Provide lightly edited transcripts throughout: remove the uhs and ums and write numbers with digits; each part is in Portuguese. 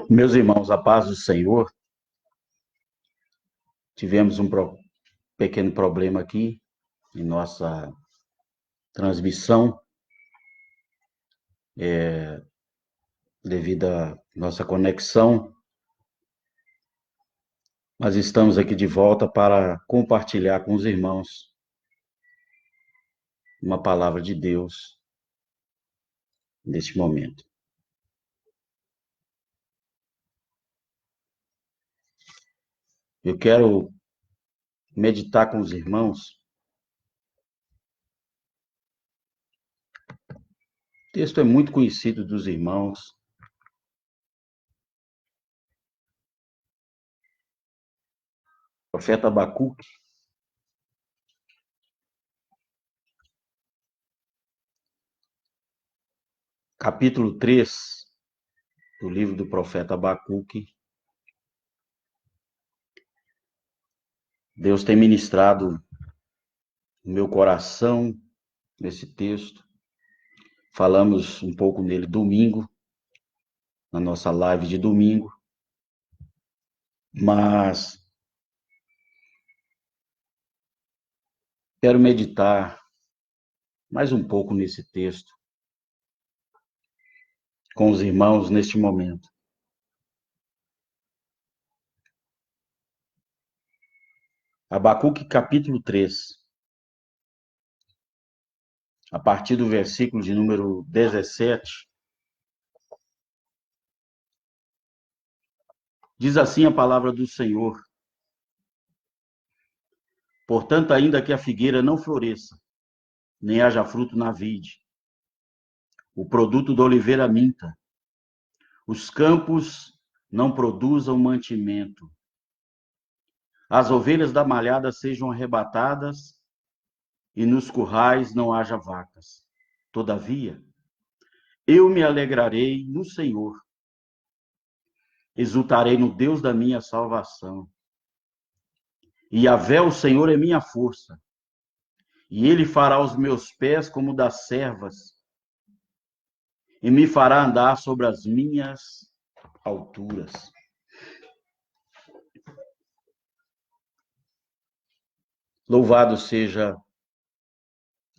Meus irmãos, a paz do Senhor, tivemos um pequeno problema aqui em nossa transmissão, devido à nossa conexão, mas estamos aqui de volta para compartilhar com os irmãos uma palavra de Deus neste momento. Eu quero meditar com os irmãos. O texto é muito conhecido dos irmãos. Profeta Abacuque, capítulo 3 do livro do profeta Abacuque. Deus tem ministrado no meu coração nesse texto. Falamos um pouco nele domingo, na nossa live de domingo, mas quero meditar mais um pouco nesse texto com os irmãos neste momento. Abacuque capítulo 3, a partir do versículo de número 17, diz assim a palavra do Senhor: Portanto, ainda que a figueira não floresça, nem haja fruto na vide, o produto da oliveira minta, os campos não produzam mantimento, as ovelhas da malhada sejam arrebatadas e nos currais não haja vacas. Todavia, eu me alegrarei no Senhor, exultarei no Deus da minha salvação. E Yahvé, o Senhor, é minha força, e ele fará os meus pés como das servas, e me fará andar sobre as minhas alturas. Louvado seja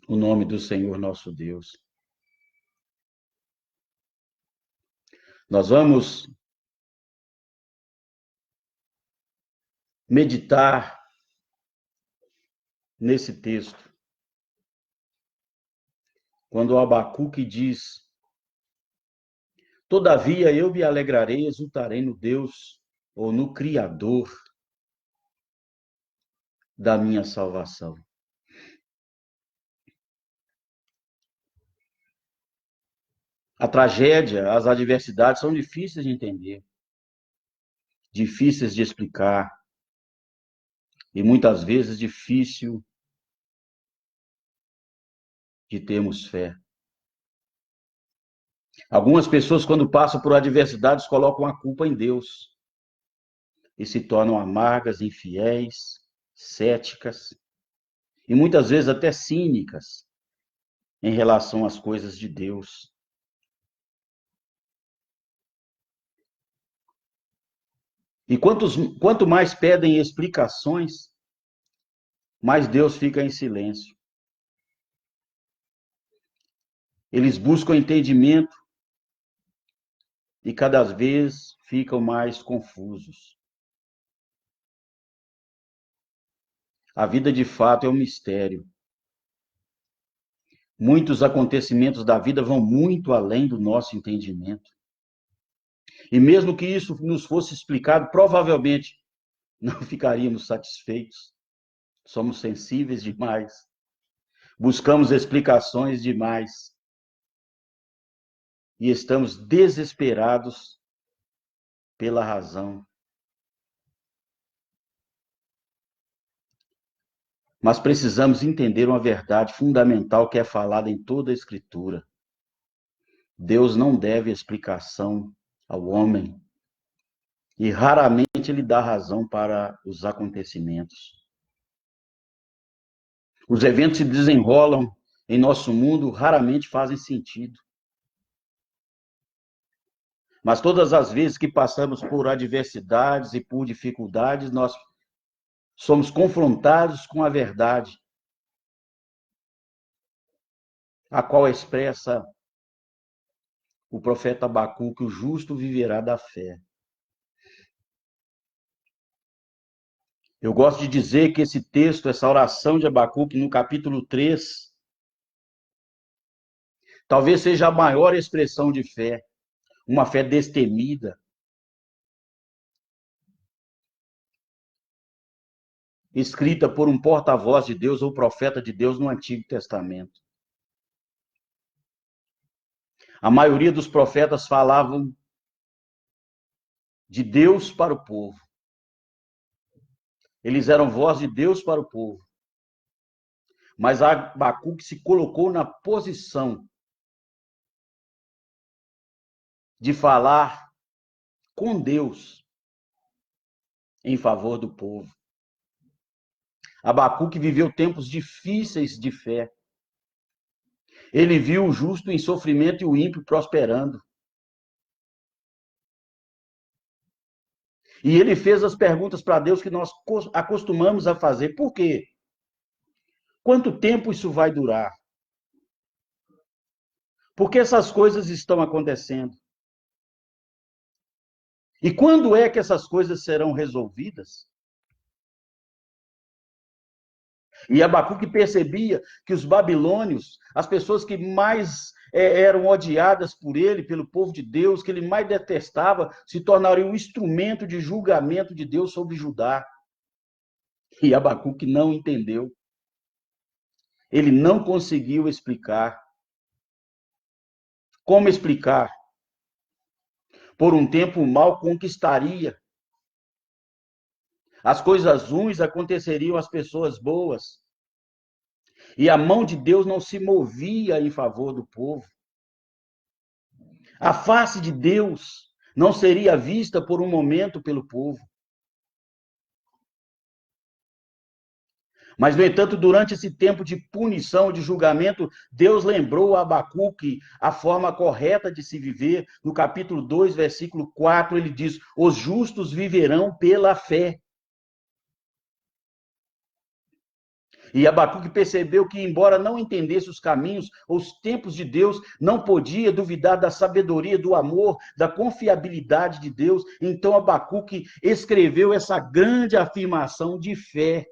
o nome do Senhor nosso Deus. Nós vamos meditar nesse texto, quando o Abacuque diz: Todavia eu me alegrarei, exultarei no Deus, ou no Criador da minha salvação. A tragédia, as adversidades são difíceis de entender, difíceis de explicar, e muitas vezes difícil de termos fé. Algumas pessoas, quando passam por adversidades, colocam a culpa em Deus e se tornam amargas, infiéis, céticas e muitas vezes até cínicas em relação às coisas de Deus. E quanto mais pedem explicações, mais Deus fica em silêncio. Eles buscam entendimento e cada vez ficam mais confusos. A vida de fato é um mistério. Muitos acontecimentos da vida vão muito além do nosso entendimento. E mesmo que isso nos fosse explicado, provavelmente não ficaríamos satisfeitos. Somos sensíveis demais. Buscamos explicações demais. E estamos desesperados pela razão. Mas precisamos entender uma verdade fundamental que é falada em toda a Escritura. Deus não deve explicação ao homem e raramente ele dá razão para os acontecimentos. Os eventos se desenrolam em nosso mundo, raramente fazem sentido. Mas todas as vezes que passamos por adversidades e por dificuldades, nós somos confrontados com a verdade, a qual expressa o profeta Abacuque: o justo viverá da fé. Eu gosto de dizer que esse texto, essa oração de Abacuque, no capítulo 3, talvez seja a maior expressão de fé, uma fé destemida, escrita por um porta-voz de Deus ou profeta de Deus no Antigo Testamento. A maioria dos profetas falavam de Deus para o povo. Eles eram voz de Deus para o povo. Mas Abacuque se colocou na posição de falar com Deus em favor do povo. Abacuque viveu tempos difíceis de fé. Ele viu o justo em sofrimento e o ímpio prosperando. E ele fez as perguntas para Deus que nós acostumamos a fazer. Por quê? Quanto tempo isso vai durar? Por que essas coisas estão acontecendo? E quando é que essas coisas serão resolvidas? E Abacuque percebia que os babilônios, as pessoas que mais eram odiadas por ele, pelo povo de Deus, que ele mais detestava, se tornariam um instrumento de julgamento de Deus sobre Judá. E Abacuque não entendeu. Ele não conseguiu explicar. Como explicar? Por um tempo o mal conquistaria. As coisas ruins aconteceriam às pessoas boas. E a mão de Deus não se movia em favor do povo. A face de Deus não seria vista por um momento pelo povo. Mas, no entanto, durante esse tempo de punição, de julgamento, Deus lembrou a Abacuque a forma correta de se viver. No capítulo 2, versículo 4, ele diz: os justos viverão pela fé. E Abacuque percebeu que, embora não entendesse os caminhos ou os tempos de Deus, não podia duvidar da sabedoria, do amor, da confiabilidade de Deus. Então Abacuque escreveu essa grande afirmação de fé.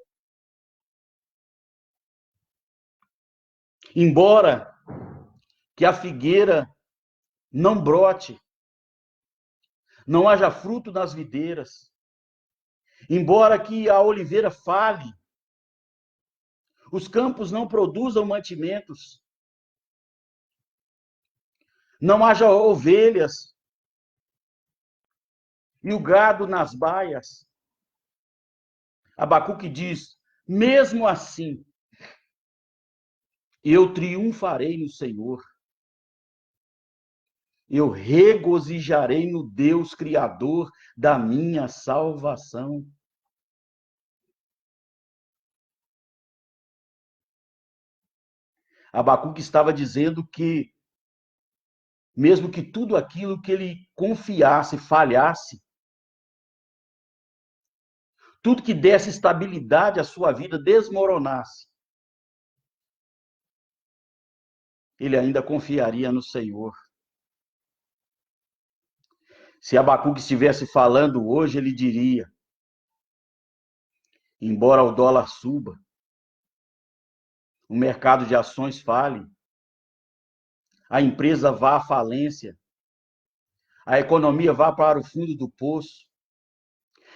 Embora que a figueira não brote, não haja fruto nas videiras, embora que a oliveira fale, os campos não produzam mantimentos, não haja ovelhas e o gado nas baias. Abacuque diz: mesmo assim, eu triunfarei no Senhor. Eu regozijarei no Deus Criador da minha salvação. Abacuque estava dizendo que, mesmo que tudo aquilo que ele confiasse falhasse, tudo que desse estabilidade à sua vida desmoronasse, ele ainda confiaria no Senhor. Se Abacuque estivesse falando hoje, ele diria: embora o dólar suba, o mercado de ações fale, a empresa vá à falência, a economia vá para o fundo do poço,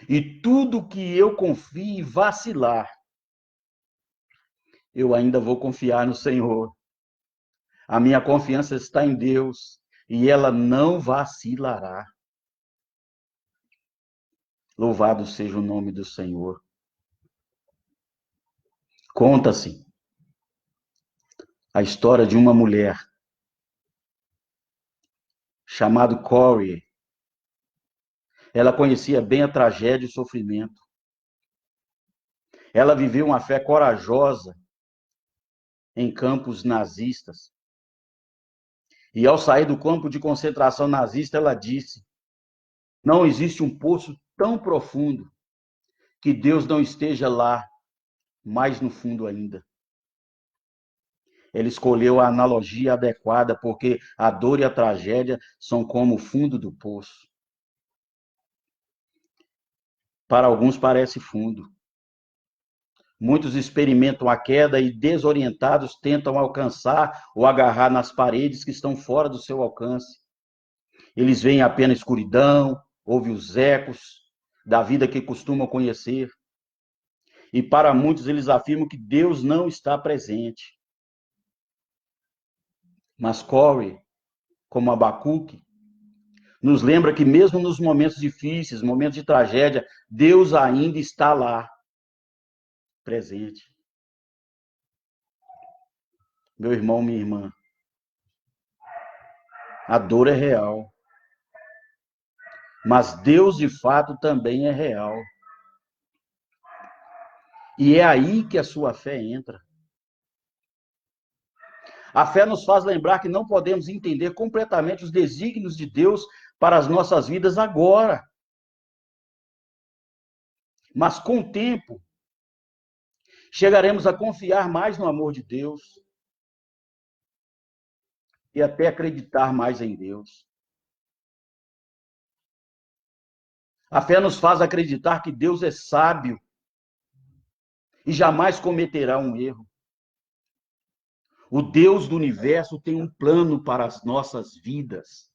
e tudo que eu confie vacilar, eu ainda vou confiar no Senhor. A minha confiança está em Deus e ela não vacilará. Louvado seja o nome do Senhor. Conta-se a história de uma mulher chamada Corey. Ela conhecia bem a tragédia e o sofrimento. Ela viveu uma fé corajosa em campos nazistas. E ao sair do campo de concentração nazista, ela disse: Não existe um poço tão profundo que Deus não esteja lá, mais no fundo ainda. Ele escolheu a analogia adequada, porque a dor e a tragédia são como o fundo do poço. Para alguns parece fundo. Muitos experimentam a queda e, desorientados, tentam alcançar ou agarrar nas paredes que estão fora do seu alcance. Eles veem apenas escuridão, ouvem os ecos da vida que costumam conhecer. E para muitos eles afirmam que Deus não está presente. Mas Corey, como Abacuque, nos lembra que mesmo nos momentos difíceis, momentos de tragédia, Deus ainda está lá, presente. Meu irmão, minha irmã, a dor é real, mas Deus de fato também é real. E é aí que a sua fé entra. A fé nos faz lembrar que não podemos entender completamente os desígnios de Deus para as nossas vidas agora. Mas com o tempo, chegaremos a confiar mais no amor de Deus e até acreditar mais em Deus. A fé nos faz acreditar que Deus é sábio e jamais cometerá um erro. O Deus do universo tem um plano para as nossas vidas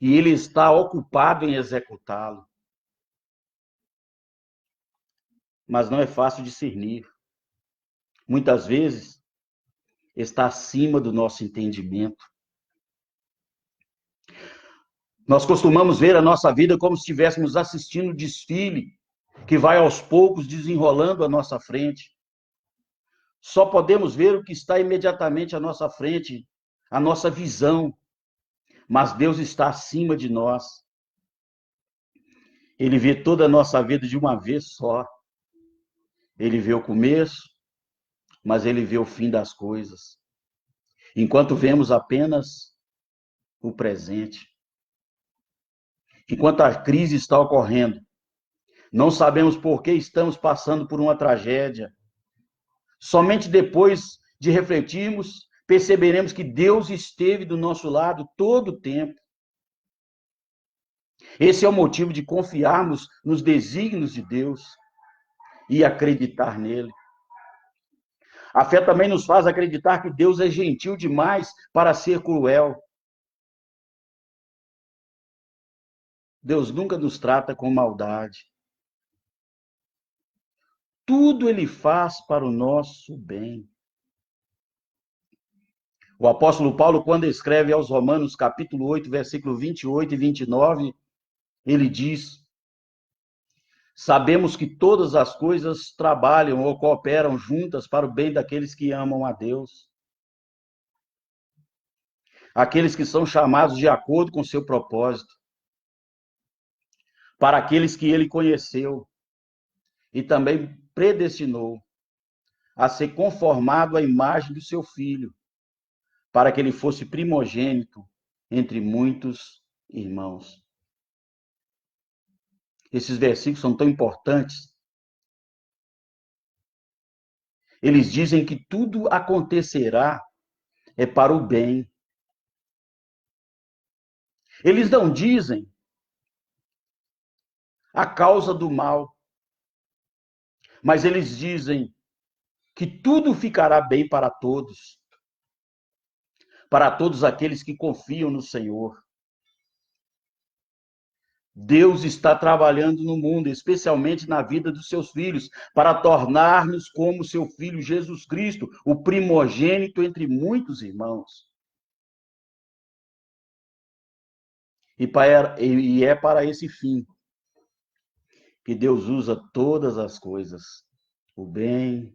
e Ele está ocupado em executá-lo. Mas não é fácil discernir. Muitas vezes está acima do nosso entendimento. Nós costumamos ver a nossa vida como se estivéssemos assistindo um desfile que vai aos poucos desenrolando à nossa frente. Só podemos ver o que está imediatamente à nossa frente, a nossa visão, mas Deus está acima de nós. Ele vê toda a nossa vida de uma vez só. Ele vê o começo, mas ele vê o fim das coisas. Enquanto vemos apenas o presente. Enquanto a crise está ocorrendo, não sabemos por que estamos passando por uma tragédia. Somente depois de refletirmos, perceberemos que Deus esteve do nosso lado todo o tempo. Esse é o motivo de confiarmos nos desígnios de Deus e acreditar nele. A fé também nos faz acreditar que Deus é gentil demais para ser cruel. Deus nunca nos trata com maldade. Tudo ele faz para o nosso bem. O apóstolo Paulo, quando escreve aos Romanos, capítulo 8, versículo 28 e 29, ele diz: sabemos que todas as coisas trabalham ou cooperam juntas para o bem daqueles que amam a Deus. Aqueles que são chamados de acordo com seu propósito. Para aqueles que ele conheceu e também predestinou a ser conformado à imagem do seu filho, para que ele fosse primogênito entre muitos irmãos. Esses versículos são tão importantes. Eles dizem que tudo acontecerá para o bem. Eles não dizem a causa do mal, mas eles dizem que tudo ficará bem para todos aqueles que confiam no Senhor. Deus está trabalhando no mundo, especialmente na vida dos seus filhos, para tornar-nos como seu filho Jesus Cristo, o primogênito entre muitos irmãos. E é para esse fim que Deus usa todas as coisas, o bem,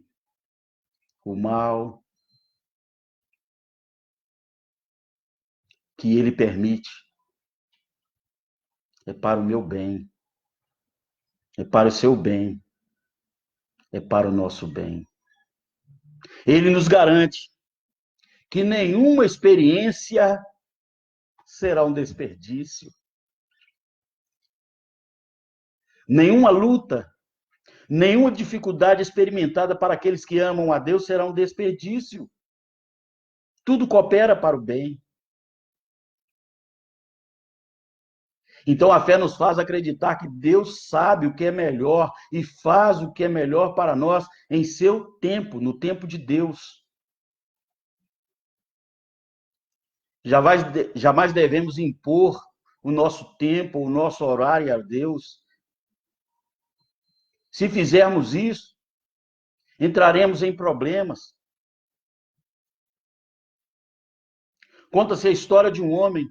o mal, que Ele permite. É para o meu bem, é para o seu bem, é para o nosso bem. Ele nos garante que nenhuma experiência será um desperdício. Nenhuma luta, nenhuma dificuldade experimentada para aqueles que amam a Deus será um desperdício. Tudo coopera para o bem. Então a fé nos faz acreditar que Deus sabe o que é melhor e faz o que é melhor para nós em seu tempo, no tempo de Deus. Jamais devemos impor o nosso tempo, o nosso horário a Deus. Se fizermos isso, entraremos em problemas. Conta-se a história de um homem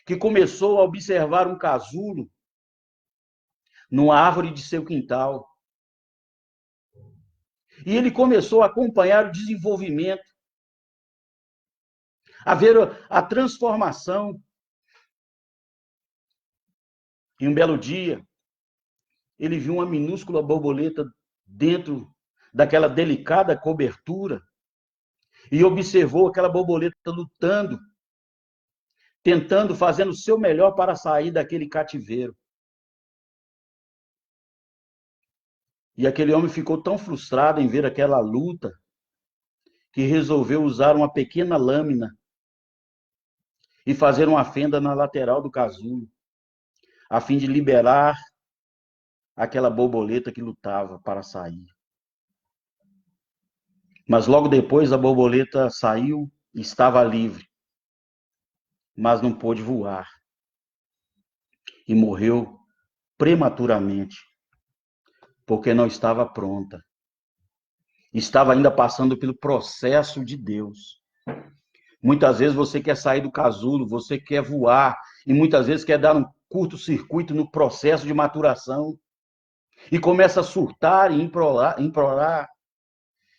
que começou a observar um casulo numa árvore de seu quintal. E ele começou a acompanhar o desenvolvimento, a ver a transformação. Em um belo dia, ele viu uma minúscula borboleta dentro daquela delicada cobertura e observou aquela borboleta lutando, tentando, fazendo o seu melhor para sair daquele cativeiro. E aquele homem ficou tão frustrado em ver aquela luta que resolveu usar uma pequena lâmina e fazer uma fenda na lateral do casulo, a fim de liberar aquela borboleta que lutava para sair. Mas logo depois a borboleta saiu e estava livre, mas não pôde voar e morreu prematuramente, porque não estava pronta. Estava ainda passando pelo processo de Deus. Muitas vezes você quer sair do casulo, você quer voar, e muitas vezes quer dar um curto-circuito no processo de maturação, e começa a surtar e implorar,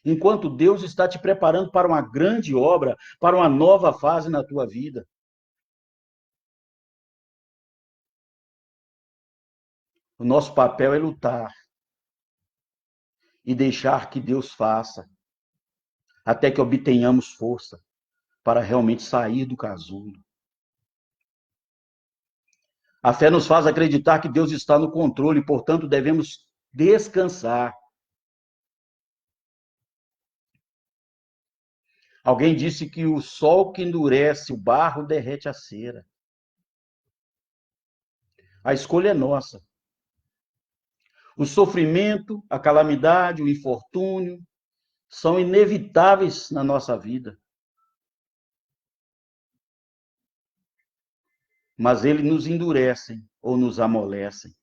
enquanto Deus está te preparando para uma grande obra, para uma nova fase na tua vida. O nosso papel é lutar e deixar que Deus faça, até que obtenhamos força para realmente sair do casulo. A fé nos faz acreditar que Deus está no controle, portanto, devemos descansar. Alguém disse que o sol que endurece o barro derrete a cera. A escolha é nossa. O sofrimento, a calamidade, o infortúnio são inevitáveis na nossa vida. Mas eles nos endurecem ou nos amolecem.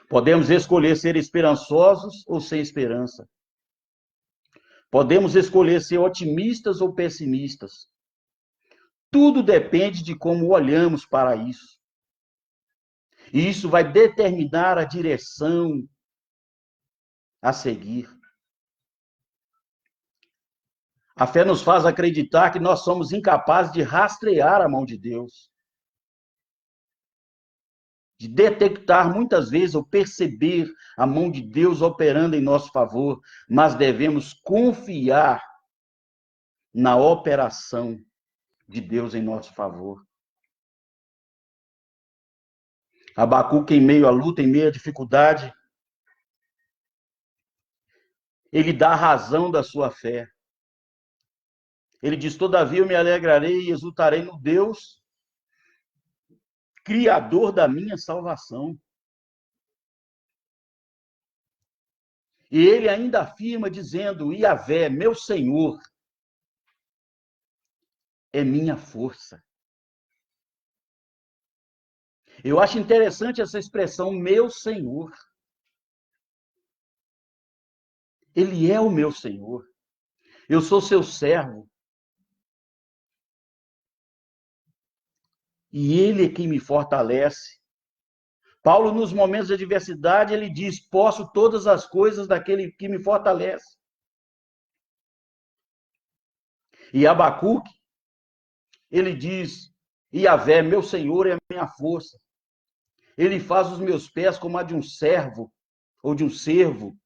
Podemos escolher ser esperançosos ou sem esperança. Podemos escolher ser otimistas ou pessimistas. Tudo depende de como olhamos para isso. E isso vai determinar a direção a seguir. A fé nos faz acreditar que nós somos incapazes de rastrear a mão de Deus, de detectar muitas vezes ou perceber a mão de Deus operando em nosso favor, mas devemos confiar na operação de Deus em nosso favor. Abacuque, em meio à luta, em meio à dificuldade, ele dá a razão da sua fé. Ele diz: todavia eu me alegrarei e exultarei no Deus, Criador da minha salvação. E ele ainda afirma dizendo: Yahvé, meu Senhor, é minha força. Eu acho interessante essa expressão, meu Senhor. Ele é o meu Senhor. Eu sou seu servo. E ele é quem me fortalece. Paulo, nos momentos de adversidade, ele diz: posso todas as coisas daquele que me fortalece. E Abacuque, ele diz: Yahvé, meu Senhor, é a minha força. Ele faz os meus pés como a de um servo ou de um servo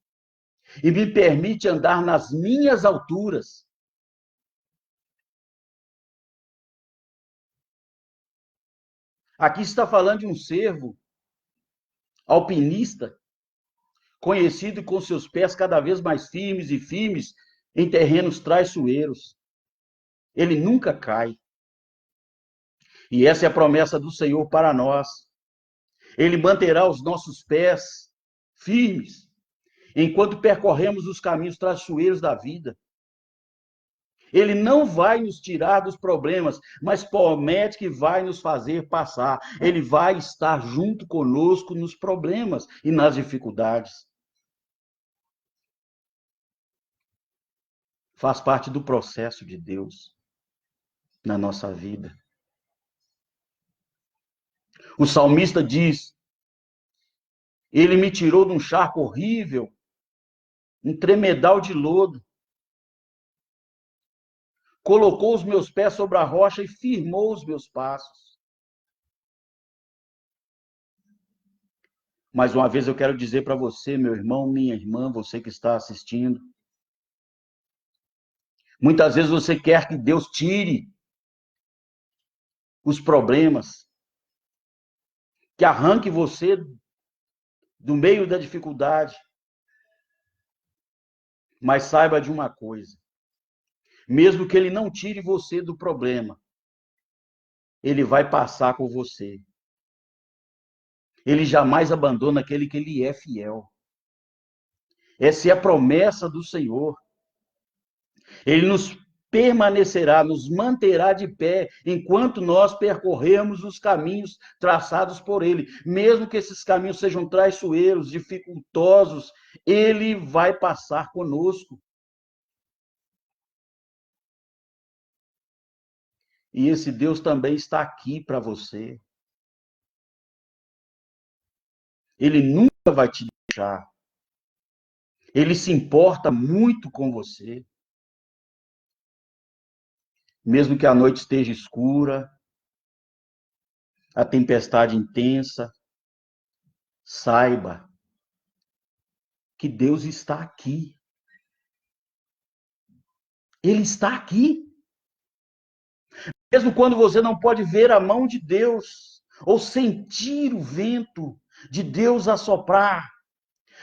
e me permite andar nas minhas alturas. Aqui está falando de um servo alpinista, conhecido com seus pés cada vez mais firmes e firmes em terrenos traiçoeiros. Ele nunca cai. E essa é a promessa do Senhor para nós. Ele manterá os nossos pés firmes enquanto percorremos os caminhos traiçoeiros da vida. Ele não vai nos tirar dos problemas, mas promete que vai nos fazer passar. Ele vai estar junto conosco nos problemas e nas dificuldades. Faz parte do processo de Deus na nossa vida. O salmista diz: Ele me tirou de um charco horrível, um tremedal de lodo, colocou os meus pés sobre a rocha e firmou os meus passos. Mais uma vez eu quero dizer para você, meu irmão, minha irmã, você que está assistindo, muitas vezes você quer que Deus tire os problemas, que arranque você do meio da dificuldade. Mas saiba de uma coisa: mesmo que Ele não tire você do problema, Ele vai passar com você. Ele jamais abandona aquele que Ele é fiel. Essa é a promessa do Senhor. Ele nos permanecerá, nos manterá de pé enquanto nós percorrermos os caminhos traçados por Ele. Mesmo que esses caminhos sejam traiçoeiros, dificultosos, Ele vai passar conosco. E esse Deus também está aqui para você. Ele nunca vai te deixar. Ele se importa muito com você. Mesmo que a noite esteja escura, a tempestade intensa, saiba que Deus está aqui. Ele está aqui. Mesmo quando você não pode ver a mão de Deus, ou sentir o vento de Deus assoprar,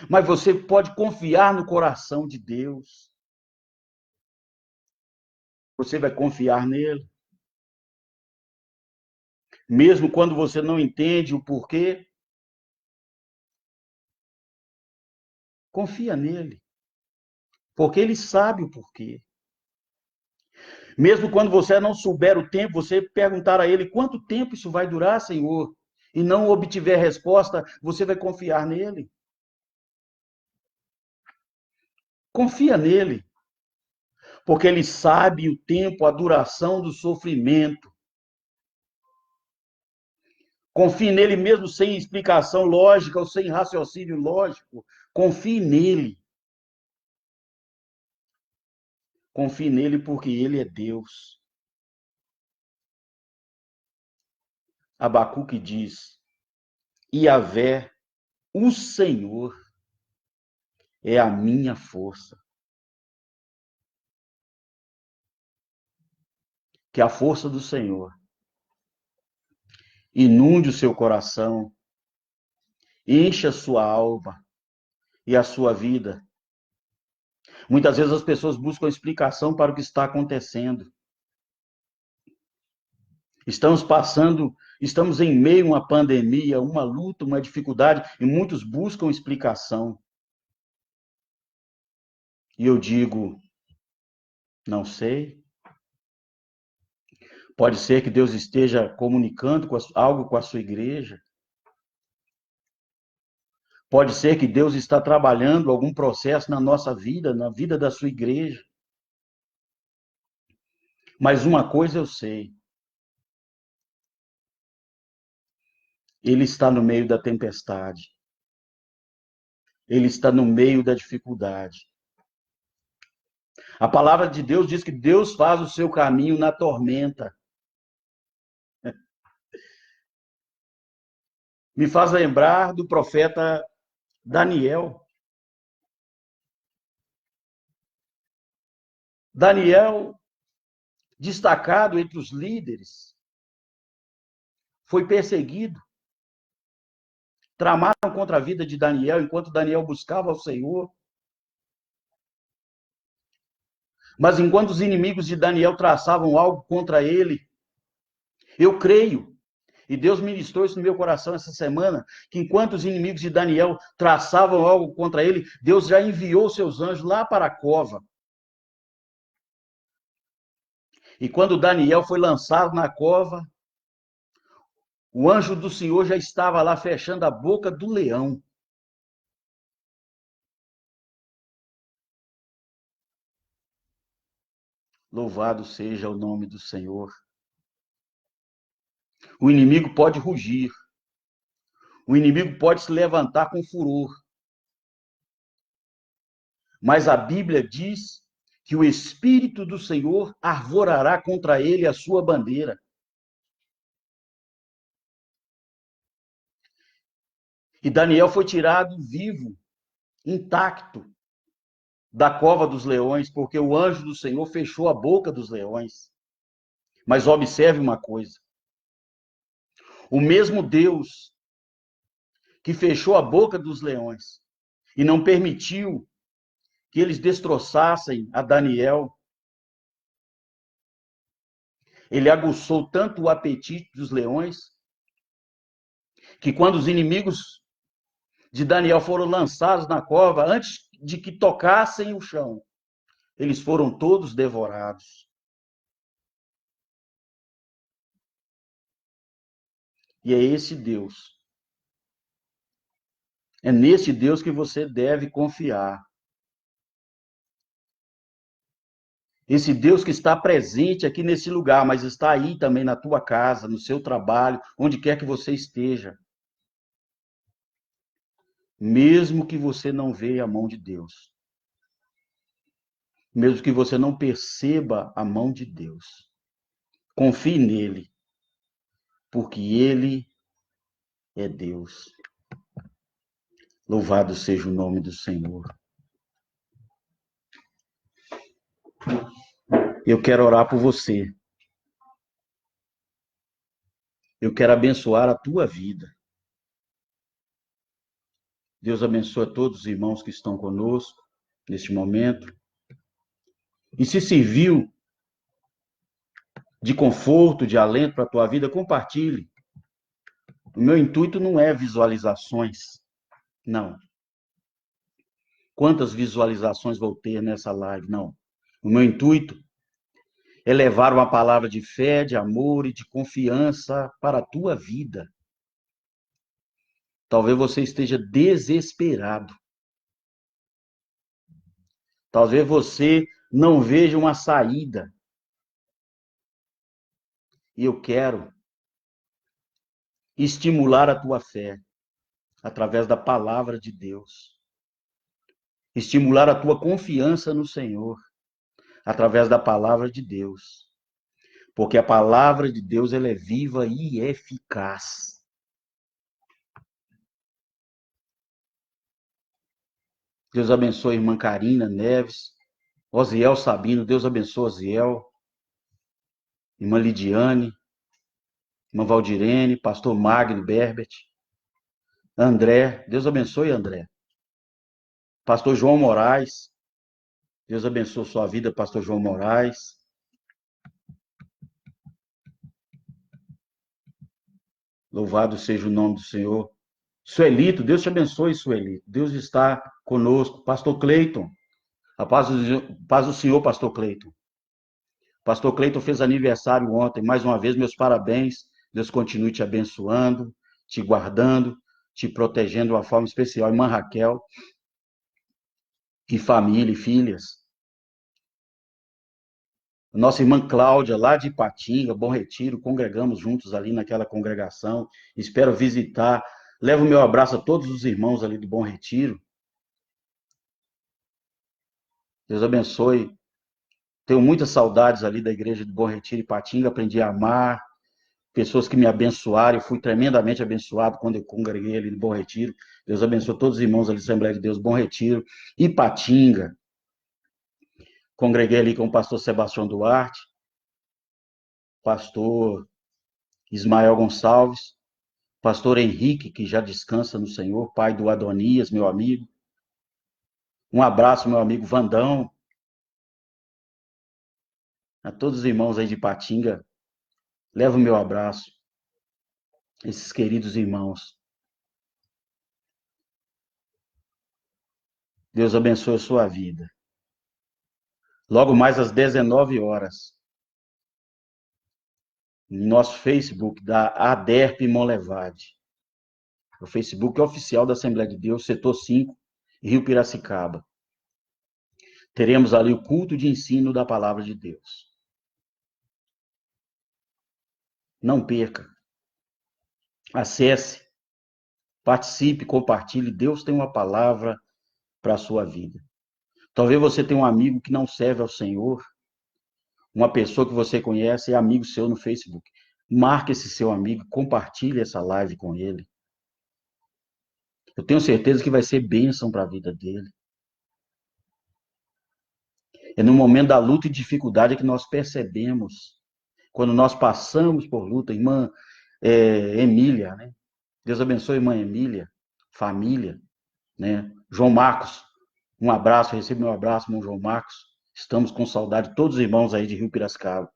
mas você pode confiar no coração de Deus. Você vai confiar nele. Mesmo quando você não entende o porquê, confia nele. Porque ele sabe o porquê. Mesmo quando você não souber o tempo, você perguntar a ele: quanto tempo isso vai durar, Senhor? E não obtiver resposta, você vai confiar nele. Confia nele. Porque ele sabe o tempo, a duração do sofrimento. Confie nele mesmo sem explicação lógica ou sem raciocínio lógico. Confie nele. Confie nele porque ele é Deus. Abacuque diz: Yahvé, o Senhor, é a minha força. Que a força do Senhor inunde o seu coração, encha a sua alma e a sua vida. Muitas vezes as pessoas buscam explicação para o que está acontecendo. Estamos em meio a uma pandemia, uma luta, uma dificuldade, e muitos buscam explicação. E eu digo, não sei. Pode ser que Deus esteja comunicando algo com a sua igreja. Pode ser que Deus está trabalhando algum processo na nossa vida, na vida da sua igreja. Mas uma coisa eu sei. Ele está no meio da tempestade. Ele está no meio da dificuldade. A palavra de Deus diz que Deus faz o seu caminho na tormenta. Me faz lembrar do profeta Daniel. Daniel, destacado entre os líderes, foi perseguido, tramaram contra a vida de Daniel enquanto Daniel buscava ao Senhor. Mas enquanto os inimigos de Daniel traçavam algo contra ele, eu creio, e Deus ministrou isso no meu coração essa semana, que enquanto os inimigos de Daniel traçavam algo contra ele, Deus já enviou seus anjos lá para a cova. E quando Daniel foi lançado na cova, o anjo do Senhor já estava lá fechando a boca do leão. Louvado seja o nome do Senhor. O inimigo pode rugir. O inimigo pode se levantar com furor. Mas a Bíblia diz que o Espírito do Senhor arvorará contra ele a sua bandeira. E Daniel foi tirado vivo, intacto, da cova dos leões, porque o anjo do Senhor fechou a boca dos leões. Mas observe uma coisa. O mesmo Deus que fechou a boca dos leões e não permitiu que eles destroçassem a Daniel, ele aguçou tanto o apetite dos leões, que quando os inimigos de Daniel foram lançados na cova, antes de que tocassem o chão, eles foram todos devorados. E é esse Deus. É nesse Deus que você deve confiar. Esse Deus que está presente aqui nesse lugar, mas está aí também na tua casa, no seu trabalho, onde quer que você esteja. Mesmo que você não veja a mão de Deus. Mesmo que você não perceba a mão de Deus. Confie nele, porque ele é Deus. Louvado seja o nome do Senhor. Eu quero orar por você. Eu quero abençoar a tua vida. Deus abençoe a todos os irmãos que estão conosco neste momento. E se serviu de conforto, de alento para a tua vida, compartilhe. O meu intuito não é visualizações, não. Quantas visualizações vou ter nessa live? Não. O meu intuito é levar uma palavra de fé, de amor e de confiança para a tua vida. Talvez você esteja desesperado. Talvez você não veja uma saída. E eu quero estimular a tua fé através da palavra de Deus. Estimular a tua confiança no Senhor através da palavra de Deus. Porque a palavra de Deus ela é viva e eficaz. Deus abençoe a irmã Karina Neves, Osiel Sabino, Deus abençoe Osiel, irmã Lidiane, irmã Valdirene, pastor Magno Berbert, André, Deus abençoe André. Pastor João Moraes, Deus abençoe sua vida, pastor João Moraes. Louvado seja o nome do Senhor. Suelito, Deus te abençoe, Suelito. Deus está conosco. Pastor Cleiton, a paz do Senhor, pastor Cleiton. Pastor Cleiton fez aniversário ontem. Mais uma vez, meus parabéns. Deus continue te abençoando, te guardando, te protegendo de uma forma especial. Irmã Raquel, e família e filhas. Nossa irmã Cláudia, lá de Ipatinga, Bom Retiro, congregamos juntos ali naquela congregação. Espero visitar. Levo o meu abraço a todos os irmãos ali do Bom Retiro. Deus abençoe. Tenho muitas saudades ali da igreja do Bom Retiro e Ipatinga. Aprendi a amar. Pessoas que me abençoaram. Eu fui tremendamente abençoado quando eu congreguei ali no Bom Retiro. Deus abençoe todos os irmãos ali da Assembleia de Deus, Bom Retiro. Ipatinga. Congreguei ali com o pastor Sebastião Duarte, pastor Ismael Gonçalves, Pastor Henrique, que já descansa no Senhor, pai do Adonias, meu amigo. Um abraço, meu amigo Vandão. A todos os irmãos aí de Patinga, levo o meu abraço. Esses queridos irmãos. Deus abençoe a sua vida. Logo mais às 19 horas, no nosso Facebook da ADERP Monlevade. O Facebook oficial da Assembleia de Deus, Setor 5, Rio Piracicaba. Teremos ali o culto de ensino da Palavra de Deus. Não perca. Acesse, participe, compartilhe. Deus tem uma palavra para a sua vida. Talvez você tenha um amigo que não serve ao Senhor, uma pessoa que você conhece é amigo seu no Facebook. Marque esse seu amigo, compartilhe essa live com ele. Eu tenho certeza que vai ser bênção para a vida dele. É no momento da luta e dificuldade que nós percebemos, quando nós passamos por luta, irmã Emília, né? Deus abençoe, irmã Emília, família, né? João Marcos, um abraço, receba meu abraço, irmão João Marcos. Estamos com saudade de todos os irmãos aí de Rio Piracicaba.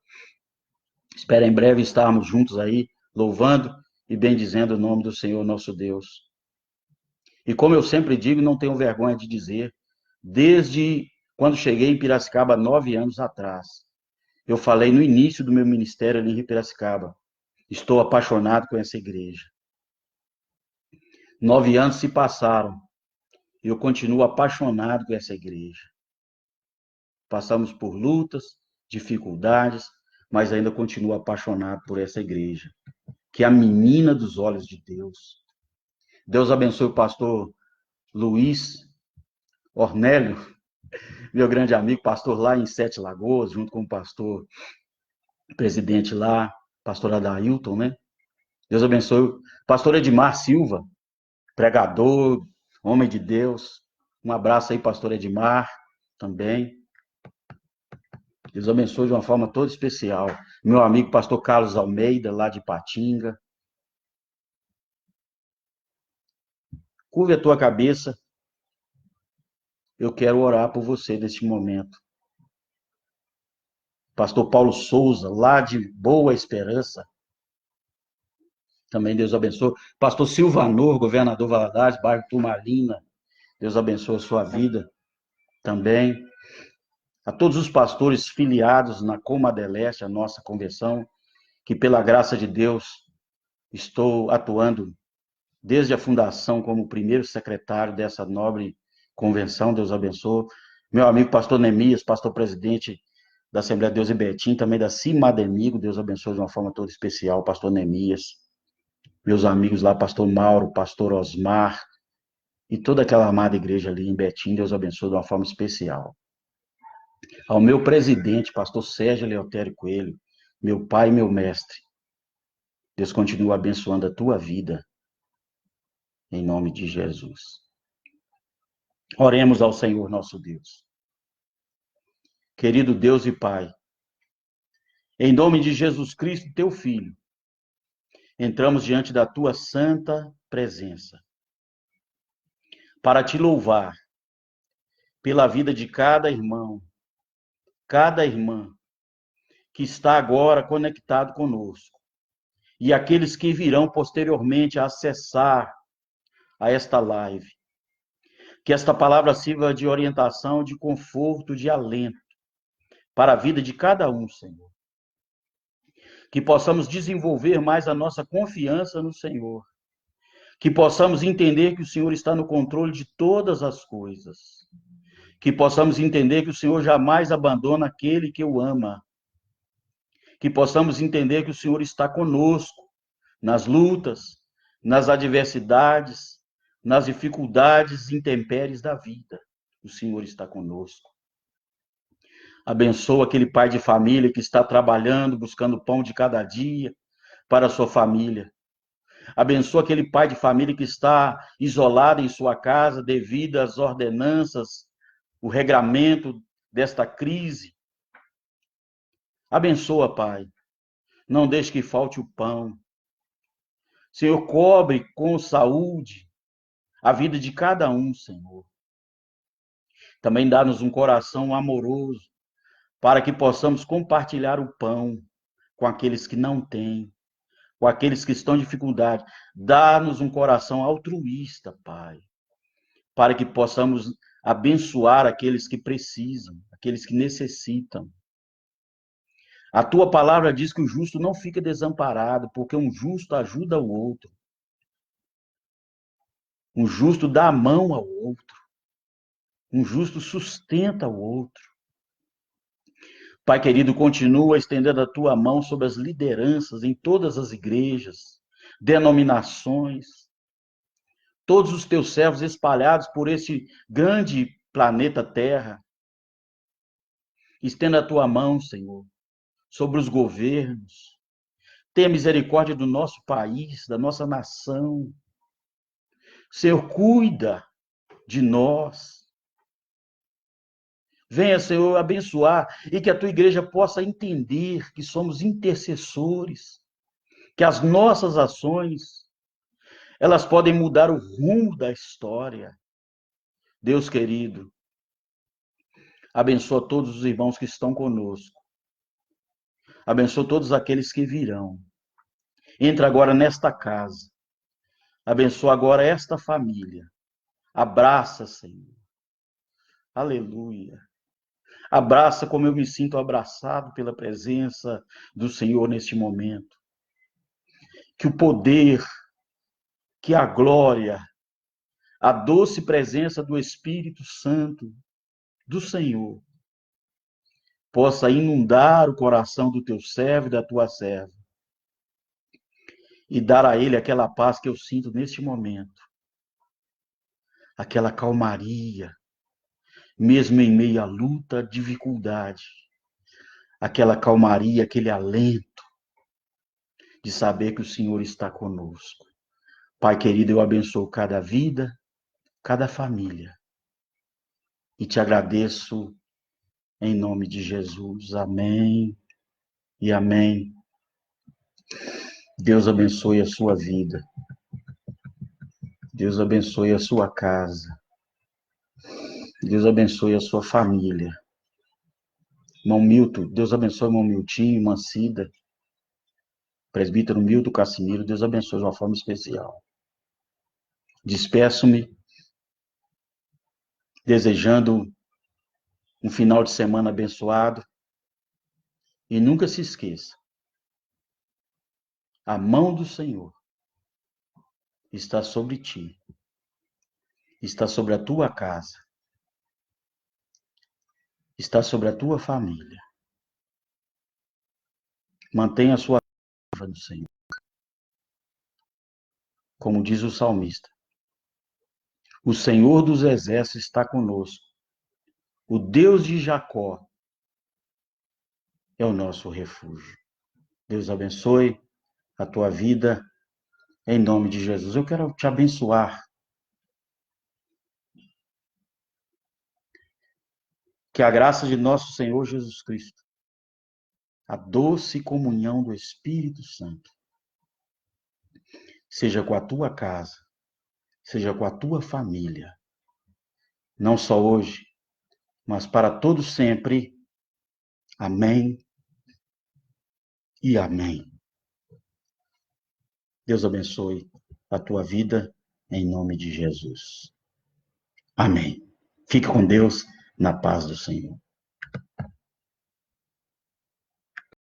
Espero em breve estarmos juntos aí, louvando e bendizendo o nome do Senhor nosso Deus. E como eu sempre digo, não tenho vergonha de dizer, desde quando cheguei em Piracicaba 9 anos atrás, eu falei no início do meu ministério ali em Piracicaba, estou apaixonado com essa igreja. 9 anos se passaram e eu continuo apaixonado com essa igreja. Passamos por lutas, dificuldades, mas ainda continuo apaixonado por essa igreja, que é a menina dos olhos de Deus. Deus abençoe o pastor Luiz Ornélio, meu grande amigo, pastor lá em Sete Lagoas, junto com o pastor presidente lá, pastor Adailton, né? Deus abençoe. Pastor Edmar Silva, pregador, homem de Deus. Um abraço aí, pastor Edmar, também. Deus abençoe de uma forma toda especial. Meu amigo, pastor Carlos Almeida, lá de Patinga. Curve a tua cabeça. Eu quero orar por você neste momento. Pastor Paulo Souza, lá de Boa Esperança. Também Deus abençoe. Pastor Silvanor, governador Valadares, bairro Turmalina. Deus abençoe a sua vida também. A todos os pastores filiados na Comadeleste, a nossa convenção, que pela graça de Deus estou atuando desde a fundação como primeiro secretário dessa nobre convenção. Deus abençoe. Meu amigo pastor Neemias, pastor presidente da Assembleia de Deus em Betim, também da Cimademigo, Deus abençoe de uma forma toda especial, pastor Neemias. Meus amigos lá, pastor Mauro, pastor Osmar, e toda aquela amada igreja ali em Betim, Deus abençoe de uma forma especial. Ao meu presidente, pastor Sérgio Leotério Coelho, meu pai e meu mestre, Deus continua abençoando a tua vida, em nome de Jesus. Oremos ao Senhor nosso Deus. Querido Deus e Pai, em nome de Jesus Cristo, teu Filho, entramos diante da tua santa presença para te louvar pela vida de cada irmão, cada irmã que está agora conectado conosco e aqueles que virão posteriormente a acessar a esta live. Que esta palavra sirva de orientação, de conforto, de alento para a vida de cada um, Senhor. Que possamos desenvolver mais a nossa confiança no Senhor. Que possamos entender que o Senhor está no controle de todas as coisas. Que possamos entender que o Senhor jamais abandona aquele que o ama. Que possamos entender que o Senhor está conosco nas lutas, nas adversidades, nas dificuldades e intempéries da vida. O Senhor está conosco. Abençoa aquele pai de família que está trabalhando, buscando pão de cada dia para a sua família. Abençoa aquele pai de família que está isolado em sua casa devido às ordenanças, o regramento desta crise. Abençoa, Pai. Não deixe que falte o pão. Senhor, cobre com saúde a vida de cada um, Senhor. Também dá-nos um coração amoroso para que possamos compartilhar o pão com aqueles que não têm, com aqueles que estão em dificuldade. Dá-nos um coração altruísta, Pai, para que possamos abençoar aqueles que precisam, aqueles que necessitam. A tua palavra diz que o justo não fica desamparado, porque um justo ajuda o outro. Um justo dá a mão ao outro. Um justo sustenta o outro. Pai querido, continua estendendo a tua mão sobre as lideranças em todas as igrejas, denominações, todos os teus servos espalhados por esse grande planeta Terra. Estenda a tua mão, Senhor, sobre os governos. Tenha misericórdia do nosso país, da nossa nação. Senhor, cuida de nós. Venha, Senhor, abençoar e que a tua igreja possa entender que somos intercessores, que as nossas ações, elas podem mudar o rumo da história. Deus querido, abençoa todos os irmãos que estão conosco. Abençoa todos aqueles que virão. Entra agora nesta casa. Abençoa agora esta família. Abraça, Senhor. Aleluia. Abraça como eu me sinto abraçado pela presença do Senhor neste momento. Que o poder, que a glória, a doce presença do Espírito Santo do Senhor possa inundar o coração do teu servo e da tua serva e dar a ele aquela paz que eu sinto neste momento, aquela calmaria, mesmo em meio à luta, dificuldade, aquela calmaria, aquele alento de saber que o Senhor está conosco. Pai querido, eu abençoo cada vida, cada família e te agradeço em nome de Jesus. Amém e amém. Deus abençoe a sua vida. Deus abençoe a sua casa. Deus abençoe a sua família. Irmão Milton, Deus abençoe o irmão Miltinho, irmã Cida, presbítero Milton Cassimiro, Deus abençoe de uma forma especial. Despeço-me, desejando um final de semana abençoado. E nunca se esqueça, a mão do Senhor está sobre ti, está sobre a tua casa, está sobre a tua família. Mantenha a sua palavra no Senhor. Como diz o salmista, o Senhor dos exércitos está conosco. O Deus de Jacó é o nosso refúgio. Deus abençoe a tua vida em nome de Jesus. Eu quero te abençoar. Que a graça de nosso Senhor Jesus Cristo, a doce comunhão do Espírito Santo, seja com a tua casa, seja com a tua família, não só hoje, mas para todo sempre. Amém e amém. Deus abençoe a tua vida em nome de Jesus. Amém. Fique com Deus na paz do Senhor.